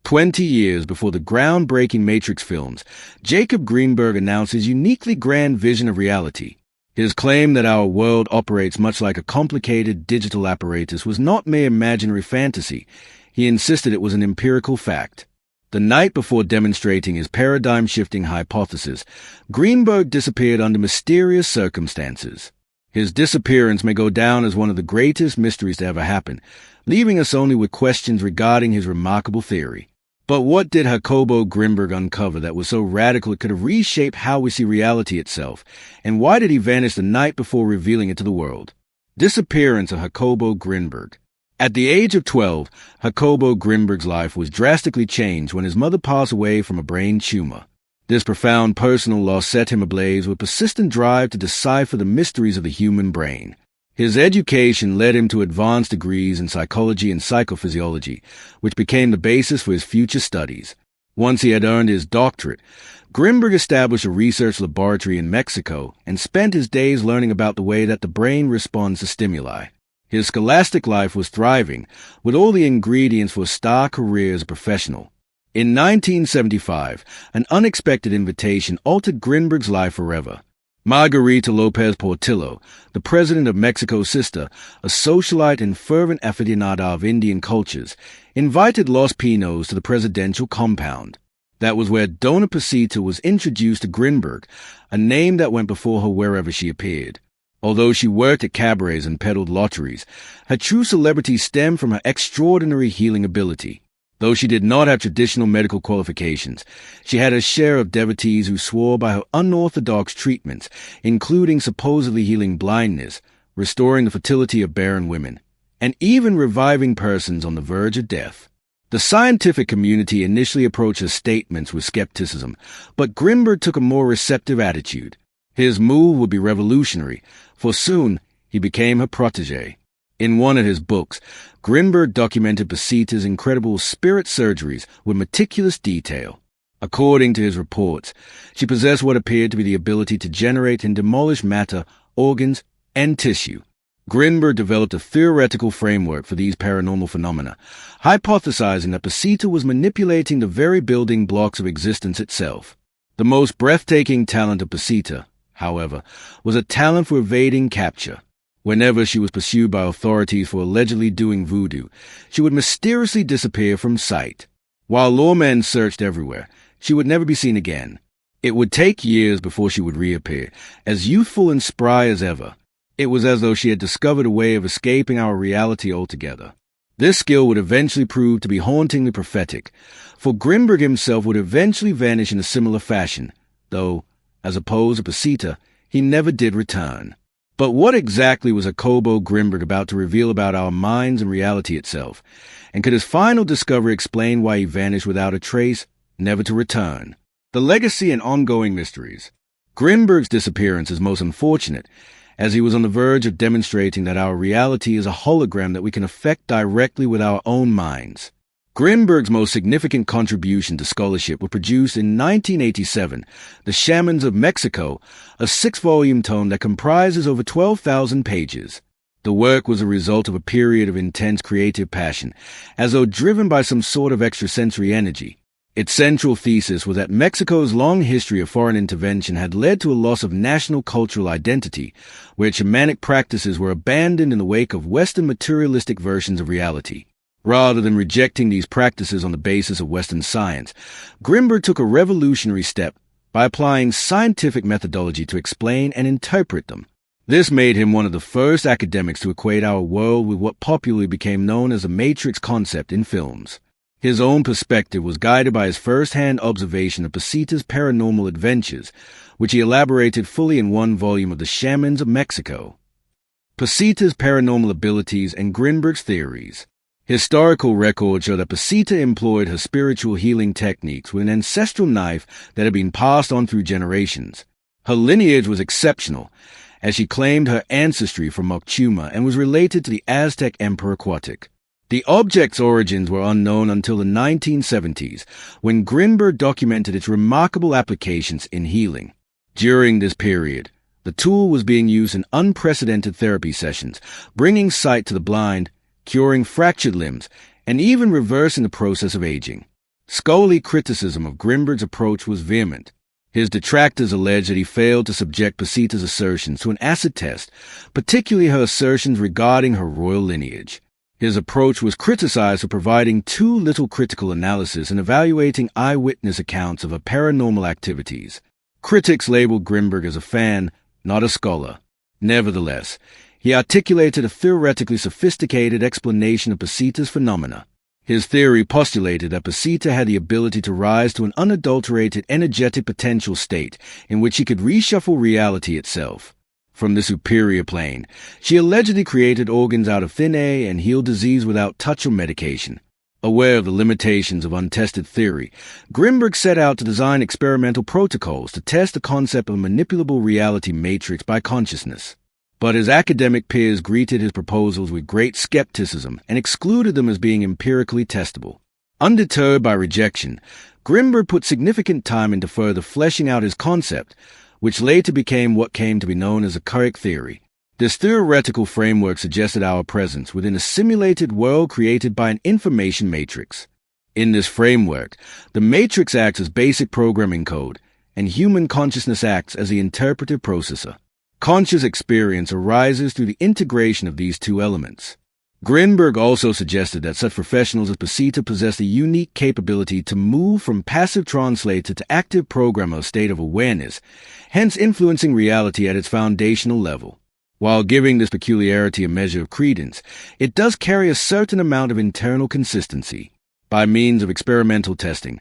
20 years before the groundbreaking Matrix films, Jacob Greenberg announced his uniquely grand vision of reality. His claim that our world operates much like a complicated digital apparatus was not mere imaginary fantasy. He insisted it was an empirical fact. The night before demonstrating his paradigm-shifting hypothesis, Greenberg disappeared under mysterious circumstances. His disappearance may go down as one of the greatest mysteries to ever happen, leaving us only with questions regarding his remarkable theory. But what did Jacobo Greenberg uncover that was so radical it could have reshaped how we see reality itself, and why did he vanish the night before revealing it to the world? Disappearance of Jacobo Greenberg. At the age of 12, Jacobo Greenberg's life was drastically changed when his mother passed away from a brain tumor. This profound personal loss set him ablaze with persistent drive to decipher the mysteries of the human brain. His education led him to advanced degrees in psychology and psychophysiology, which became the basis for his future studies. Once he had earned his doctorate, Greenberg established a research laboratory in Mexico and spent his days learning about the way that the brain responds to stimuli. His scholastic life was thriving, with all the ingredients for a star career as a professional. In 1975, an unexpected invitation altered Greenberg's life forever. Margarita Lopez Portillo, the president of Mexico's sister, a socialite and fervent aficionada of Indian cultures, invited Los Pinos to the presidential compound. That was where Dona Pasita was introduced to Greenberg, a name that went before her wherever she appeared. Although she worked at cabarets and peddled lotteries, her true celebrity stemmed from her extraordinary healing ability. Though she did not have traditional medical qualifications, she had a share of devotees who swore by her unorthodox treatments, including supposedly healing blindness, restoring the fertility of barren women, and even reviving persons on the verge of death. The scientific community initially approached her statements with skepticism, but Greenberg took a more receptive attitude. His move would be revolutionary, for soon he became her protégé. In one of his books, Greenberg documented Pasita's incredible spirit surgeries with meticulous detail. According to his reports, she possessed what appeared to be the ability to generate and demolish matter, organs, and tissue. Greenberg developed a theoretical framework for these paranormal phenomena, hypothesizing that Pasita was manipulating the very building blocks of existence itself. The most breathtaking talent of Pasita, however, was a talent for evading capture. Whenever she was pursued by authorities for allegedly doing voodoo, she would mysteriously disappear from sight. While lawmen searched everywhere, she would never be seen again. It would take years before she would reappear, as youthful and spry as ever. It was as though she had discovered a way of escaping our reality altogether. This skill would eventually prove to be hauntingly prophetic, for Greenberg himself would eventually vanish in a similar fashion, though, as opposed to Pasita, he never did return. But what exactly was Jacobo Greenberg about to reveal about our minds and reality itself? And could his final discovery explain why he vanished without a trace, never to return? The legacy and ongoing mysteries. Greenberg's disappearance is most unfortunate, as he was on the verge of demonstrating that our reality is a hologram that we can affect directly with our own minds. Greenberg's most significant contribution to scholarship was produced in 1987, The Shamans of Mexico, a 6-volume tome that comprises over 12,000 pages. The work was a result of a period of intense creative passion, as though driven by some sort of extrasensory energy. Its central thesis was that Mexico's long history of foreign intervention had led to a loss of national cultural identity, where shamanic practices were abandoned in the wake of Western materialistic versions of reality. Rather than rejecting these practices on the basis of Western science, Greenberg took a revolutionary step by applying scientific methodology to explain and interpret them. This made him one of the first academics to equate our world with what popularly became known as the Matrix concept in films. His own perspective was guided by his first-hand observation of Pasita's paranormal adventures, which he elaborated fully in one volume of The Shamans of Mexico. Pasita's paranormal abilities and Greenberg's theories. Historical records show that Pasita employed her spiritual healing techniques with an ancestral knife that had been passed on through generations. Her lineage was exceptional, as she claimed her ancestry from Moctezuma and was related to the Aztec Emperor Cuauhtémoc. The object's origins were unknown until the 1970s, when Greenberg documented its remarkable applications in healing. During this period, the tool was being used in unprecedented therapy sessions, bringing sight to the blind, curing fractured limbs, and even reversing the process of aging. Scholarly criticism of Grinberg's approach was vehement. His detractors alleged that he failed to subject Pasita's assertions to an acid test, particularly her assertions regarding her royal lineage. His approach was criticized for providing too little critical analysis and evaluating eyewitness accounts of her paranormal activities. Critics labeled Grinberg as a fan, not a scholar. Nevertheless, he articulated a theoretically sophisticated explanation of Pasita's phenomena. His theory postulated that Pasita had the ability to rise to an unadulterated energetic potential state in which she could reshuffle reality itself. From the superior plane, she allegedly created organs out of thin air and healed disease without touch or medication. Aware of the limitations of untested theory, Grinberg set out to design experimental protocols to test the concept of a manipulable reality matrix by consciousness. But his academic peers greeted his proposals with great skepticism and excluded them as being empirically testable. Undeterred by rejection, Grinberg put significant time into further fleshing out his concept, which later became what came to be known as a Coic theory. This theoretical framework suggested our presence within a simulated world created by an information matrix. In this framework, the matrix acts as basic programming code, and human consciousness acts as the interpretive processor. Conscious experience arises through the integration of these two elements. Grinberg also suggested that such professionals as Pasita possessed a unique capability to move from passive translator to active programmer state of awareness, hence influencing reality at its foundational level. While giving this peculiarity a measure of credence, it does carry a certain amount of internal consistency. By means of experimental testing,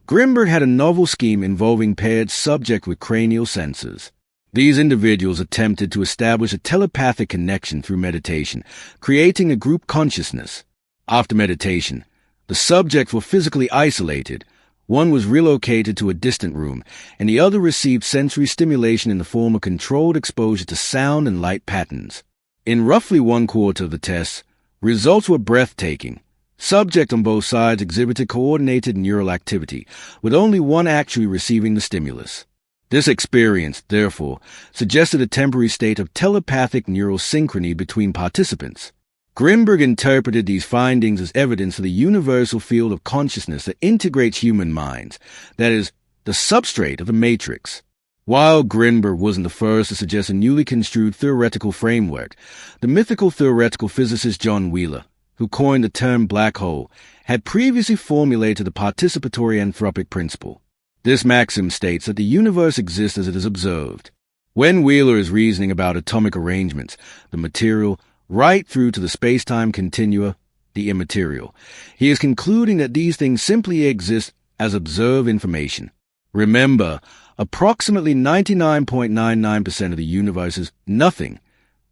Grinberg had a novel scheme involving paired subject with cranial sensors. These individuals attempted to establish a telepathic connection through meditation, creating a group consciousness. After meditation, the subjects were physically isolated. One was relocated to a distant room, and the other received sensory stimulation in the form of controlled exposure to sound and light patterns. In roughly 1/4 of the tests, results were breathtaking. Subjects on both sides exhibited coordinated neural activity, with only one actually receiving the stimulus. This experience, therefore, suggested a temporary state of telepathic neural synchrony between participants. Grinberg interpreted these findings as evidence of the universal field of consciousness that integrates human minds, that is, the substrate of the matrix. While Grinberg wasn't the first to suggest a newly construed theoretical framework, the mythical theoretical physicist John Wheeler, who coined the term black hole, had previously formulated the participatory anthropic principle. This maxim states that the universe exists as it is observed. When Wheeler is reasoning about atomic arrangements, the material, right through to the space-time continua, the immaterial, he is concluding that these things simply exist as observed information. Remember, approximately 99.99% of the universe is nothing.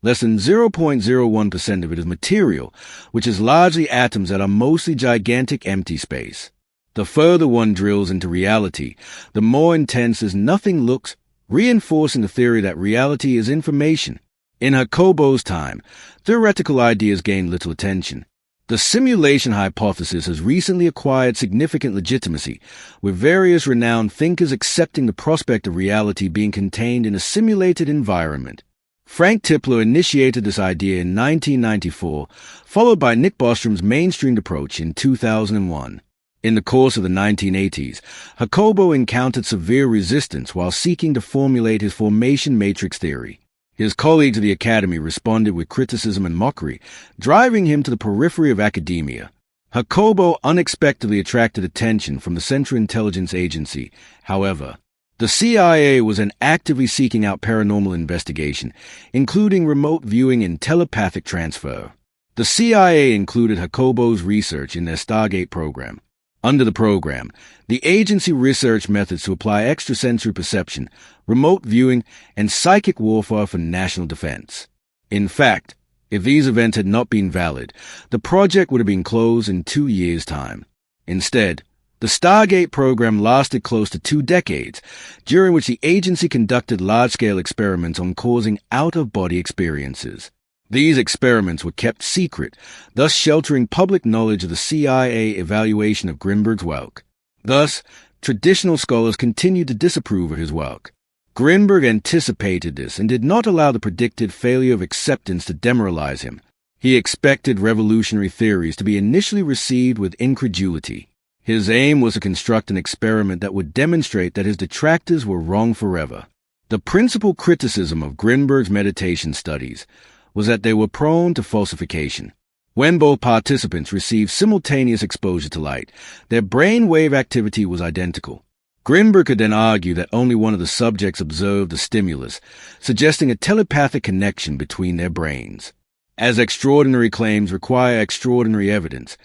Less than 0.01% of it is material, which is largely atoms that are mostly gigantic empty space. The further one drills into reality, the more intense this nothing looks, reinforcing the theory that reality is information. In Jacobo's time, theoretical ideas gained little attention. The simulation hypothesis has recently acquired significant legitimacy, with various renowned thinkers accepting the prospect of reality being contained in a simulated environment. Frank Tipler initiated this idea in 1994, followed by Nick Bostrom's mainstreamed approach in 2001. In the course of the 1980s, Jacobo encountered severe resistance while seeking to formulate his formation matrix theory. His colleagues at the Academy responded with criticism and mockery, driving him to the periphery of academia. Jacobo unexpectedly attracted attention from the Central Intelligence Agency. However, the CIA was then actively seeking out paranormal investigation, including remote viewing and telepathic transfer. The CIA included Jacobo's research in their Stargate program. Under the program, the agency researched methods to apply extrasensory perception, remote viewing, and psychic warfare for national defense. In fact, if these events had not been valid, the project would have been closed in 2 years' time. Instead, the Stargate program lasted close to 2 decades, during which the agency conducted large-scale experiments on causing out-of-body experiences. These experiments were kept secret, thus sheltering public knowledge of the CIA evaluation of Grinberg's work. Thus, traditional scholars continued to disapprove of his work. Grinberg anticipated this and did not allow the predicted failure of acceptance to demoralize him. He expected revolutionary theories to be initially received with incredulity. His aim was to construct an experiment that would demonstrate that his detractors were wrong forever. The principal criticism of Grinberg's meditation studies was that they were prone to falsification. When both participants received simultaneous exposure to light, their brain wave activity was identical. Grinberg could then argue that only one of the subjects observed the stimulus, suggesting a telepathic connection between their brains. As extraordinary claims require extraordinary evidence,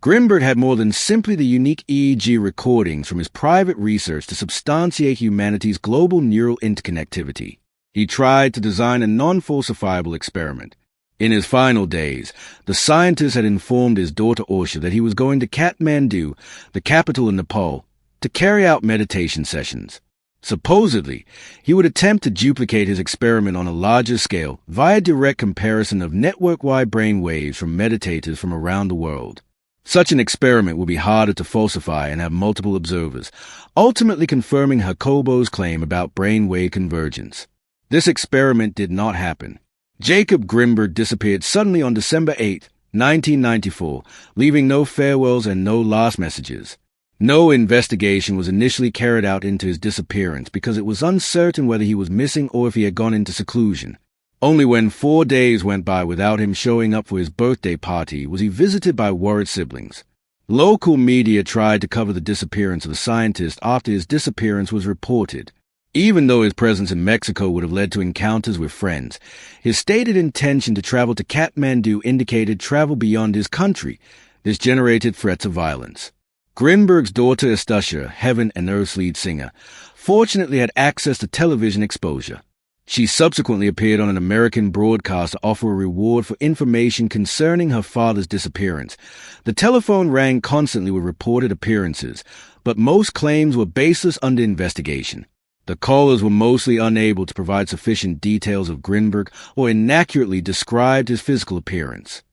Grinberg had more than simply the unique EEG recordings from his private research to substantiate humanity's global neural interconnectivity. He tried to design a non-falsifiable experiment. In his final days, the scientist had informed his daughter Orsha that he was going to Kathmandu, the capital of Nepal, to carry out meditation sessions. Supposedly, he would attempt to duplicate his experiment on a larger scale via direct comparison of network-wide brain waves from meditators from around the world. Such an experiment would be harder to falsify and have multiple observers, ultimately confirming Jacobo's claim about brainwave convergence. This experiment did not happen. Jacob Grinberg disappeared suddenly on December 8, 1994, leaving no farewells and no last messages. No investigation was initially carried out into his disappearance because it was uncertain whether he was missing or if he had gone into seclusion. Only when 4 days went by without him showing up for his birthday party was he visited by worried siblings. Local media tried to cover the disappearance of the scientist after his disappearance was reported. Even though his presence in Mexico would have led to encounters with friends, his stated intention to travel to Kathmandu indicated travel beyond his country. This generated threats of violence. Grinberg's daughter Estacia, Heaven and Earth's lead singer, fortunately had access to television exposure. She subsequently appeared on an American broadcast to offer a reward for information concerning her father's disappearance. The telephone rang constantly with reported appearances, but most claims were baseless under investigation. The callers were mostly unable to provide sufficient details of Grinberg or inaccurately described his physical appearance.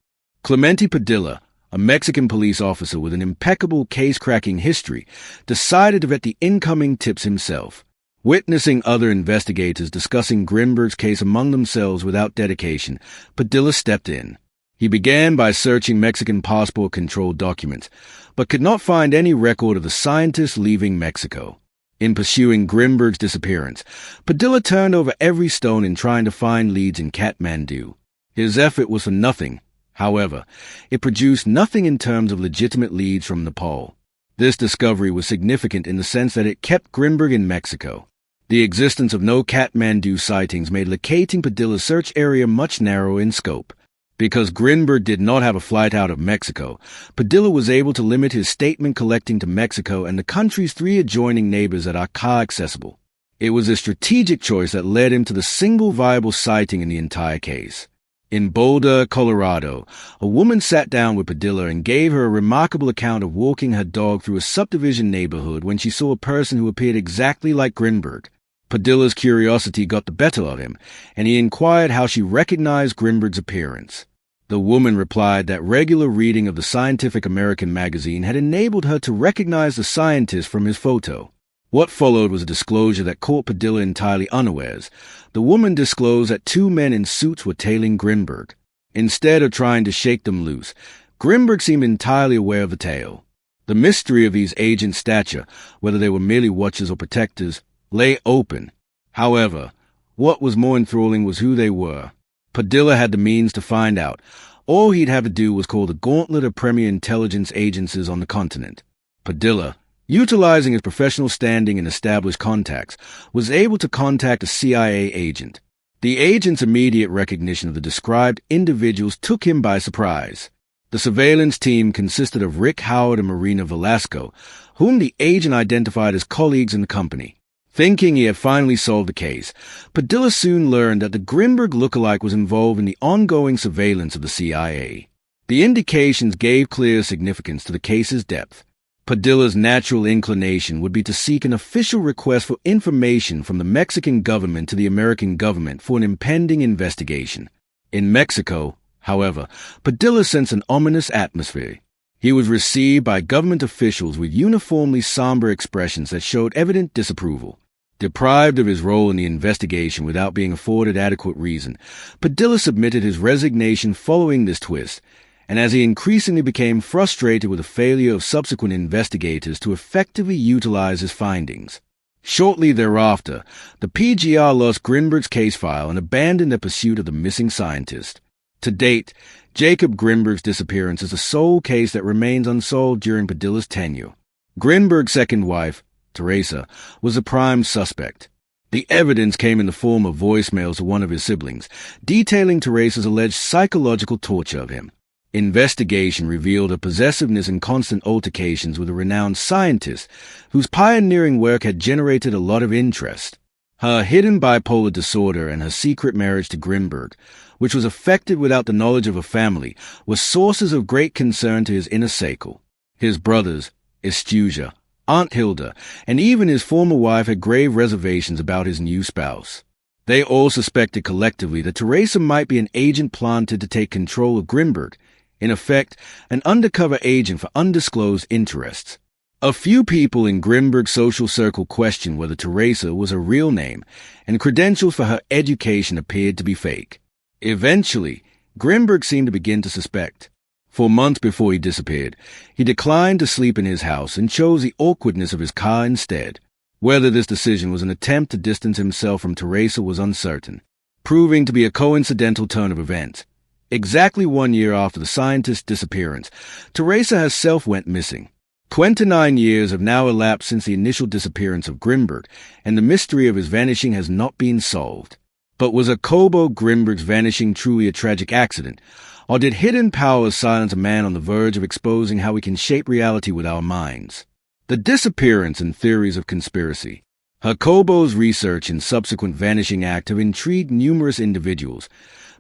Clemente Padilla, a Mexican police officer with an impeccable case-cracking history, decided to vet the incoming tips himself. Witnessing other investigators discussing Grinberg's case among themselves without dedication, Padilla stepped in. He began by searching Mexican passport control documents, but could not find any record of the scientist leaving Mexico. In pursuing Grinberg's disappearance, Padilla turned over every stone in trying to find leads in Kathmandu. His effort was for nothing. However, it produced nothing in terms of legitimate leads from Nepal. This discovery was significant in the sense that it kept Grinberg in Mexico. The existence of no Kathmandu sightings made locating Padilla's search area much narrower in scope. Because Grinberg did not have a flight out of Mexico, Padilla was able to limit his statement collecting to Mexico and the country's 3 adjoining neighbors that are car-accessible. It was a strategic choice that led him to the single viable sighting in the entire case. In Boulder, Colorado, a woman sat down with Padilla and gave her a remarkable account of walking her dog through a subdivision neighborhood when she saw a person who appeared exactly like Grinberg. Padilla's curiosity got the better of him, and he inquired how she recognized Grinberg's appearance. The woman replied that regular reading of the Scientific American magazine had enabled her to recognize the scientist from his photo. What followed was a disclosure that caught Padilla entirely unawares. The woman disclosed that 2 men in suits were tailing Grinberg. Instead of trying to shake them loose, Grinberg seemed entirely aware of the tale. The mystery of these agents' stature, whether they were merely watchers or protectors, lay open. However, what was more enthralling was who they were. Padilla had the means to find out. All he'd have to do was call the gauntlet of premier intelligence agencies on the continent. Padilla, utilizing his professional standing and established contacts, was able to contact a CIA agent. The agent's immediate recognition of the described individuals took him by surprise. The surveillance team consisted of Rick Howard and Marina Velasco, whom the agent identified as colleagues in the company. Thinking he had finally solved the case, Padilla soon learned that the Grinberg lookalike was involved in the ongoing surveillance of the CIA. The indications gave clear significance to the case's depth. Padilla's natural inclination would be to seek an official request for information from the Mexican government to the American government for an impending investigation. In Mexico, however, Padilla sensed an ominous atmosphere. He was received by government officials with uniformly somber expressions that showed evident disapproval. Deprived of his role in the investigation without being afforded adequate reason, Padilla submitted his resignation following this twist, and as he increasingly became frustrated with the failure of subsequent investigators to effectively utilize his findings. Shortly thereafter, the PGR lost Grinberg's case file and abandoned their pursuit of the missing scientist. To date, Jacob Grinberg's disappearance is the sole case that remains unsolved during Padilla's tenure. Grinberg's second wife, Teresa, was the prime suspect. The evidence came in the form of voicemails to one of his siblings, detailing Teresa's alleged psychological torture of him. Investigation revealed her possessiveness and constant altercations with a renowned scientist whose pioneering work had generated a lot of interest. Her hidden bipolar disorder and her secret marriage to Grinberg, which was effected without the knowledge of her family, were sources of great concern to his inner circle. His brothers, Estuja, Aunt Hilda, and even his former wife had grave reservations about his new spouse. They all suspected collectively that Teresa might be an agent planted to take control of Grinberg, in effect, an undercover agent for undisclosed interests. A few people in Grinberg's social circle questioned whether Teresa was her real name, and credentials for her education appeared to be fake. Eventually, Grinberg seemed to begin to suspect. For months before he disappeared, he declined to sleep in his house and chose the awkwardness of his car instead. Whether this decision was an attempt to distance himself from Teresa was uncertain, proving to be a coincidental turn of events. Exactly 1 year after the scientist's disappearance, Teresa herself went missing. 29 years have now elapsed since the initial disappearance of Grinberg, and the mystery of his vanishing has not been solved. But was Jacobo Grinberg's vanishing truly a tragic accident, or did hidden powers silence a man on the verge of exposing how we can shape reality with our minds? The disappearance and theories of conspiracy. Jacobo's research and subsequent vanishing act have intrigued numerous individuals,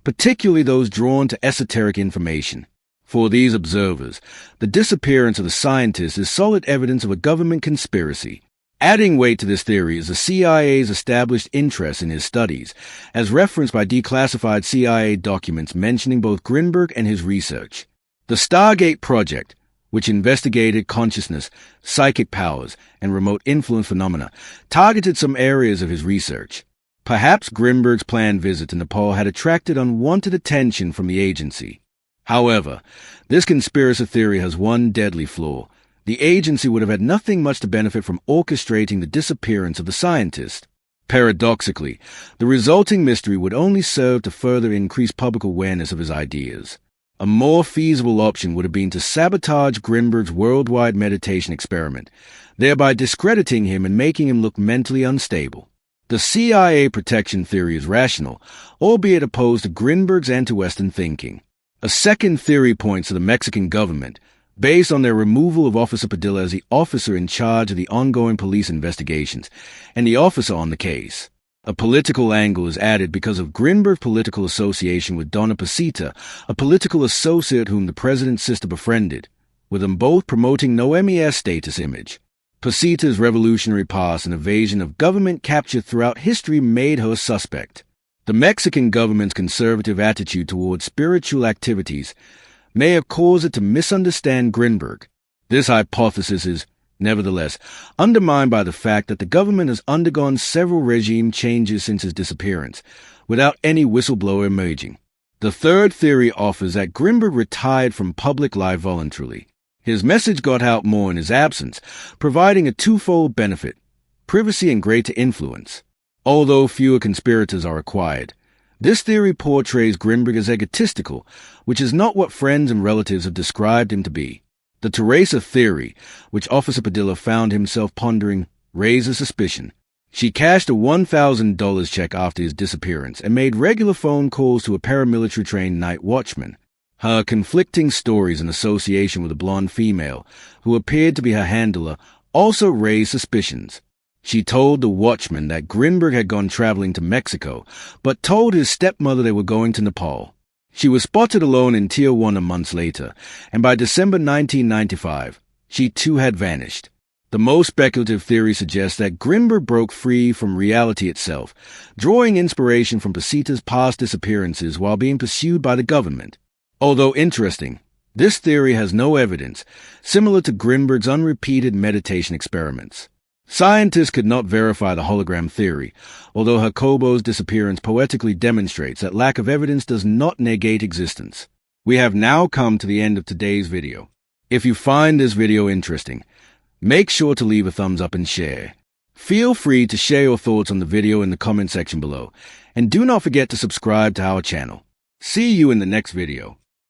particularly those drawn to esoteric information. For these observers, the disappearance of the scientist is solid evidence of a government conspiracy. Adding weight to this theory is the CIA's established interest in his studies, as referenced by declassified CIA documents mentioning both Grinberg and his research. The Stargate Project, which investigated consciousness, psychic powers, and remote influence phenomena, targeted some areas of his research. Perhaps Grinberg's planned visit to Nepal had attracted unwanted attention from the agency. However, this conspiracy theory has one deadly flaw. The agency would have had nothing much to benefit from orchestrating the disappearance of the scientist. Paradoxically, the resulting mystery would only serve to further increase public awareness of his ideas. A more feasible option would have been to sabotage Grinberg's worldwide meditation experiment, thereby discrediting him and making him look mentally unstable. The CIA protection theory is rational, albeit opposed to Grinberg's anti-Western thinking. A second theory points to the Mexican government, based on their removal of Officer Padilla as the officer in charge of the ongoing police investigations, and the officer on the case. A political angle is added because of Grinberg's political association with Donna Pasita, a political associate whom the president's sister befriended, with them both promoting no MES status image. Pasita's revolutionary past and evasion of government capture throughout history made her a suspect. The Mexican government's conservative attitude towards spiritual activities may have caused it to misunderstand Grinberg. This hypothesis is, nevertheless, undermined by the fact that the government has undergone several regime changes since his disappearance, without any whistleblower emerging. The third theory offers that Grinberg retired from public life voluntarily. His message got out more in his absence, providing a twofold benefit: privacy and greater influence. Although fewer conspirators are required, this theory portrays Grinberg as egotistical, which is not what friends and relatives have described him to be. The Teresa theory, which Officer Padilla found himself pondering, raises suspicion. She cashed a $1,000 check after his disappearance and made regular phone calls to a paramilitary-trained night watchman. Her conflicting stories in association with a blonde female, who appeared to be her handler, also raised suspicions. She told the watchman that Grinberg had gone traveling to Mexico, but told his stepmother they were going to Nepal. She was spotted alone in Tijuana months later, and by December 1995, she too had vanished. The most speculative theory suggests that Grinberg broke free from reality itself, drawing inspiration from Pasita's past disappearances while being pursued by the government. Although interesting, this theory has no evidence, similar to Grinberg's unrepeated meditation experiments. Scientists could not verify the hologram theory, although Jacobo's disappearance poetically demonstrates that lack of evidence does not negate existence. We have now come to the end of today's video. If you find this video interesting, make sure to leave a thumbs up and share. Feel free to share your thoughts on the video in the comment section below, and do not forget to subscribe to our channel. See you in the next video.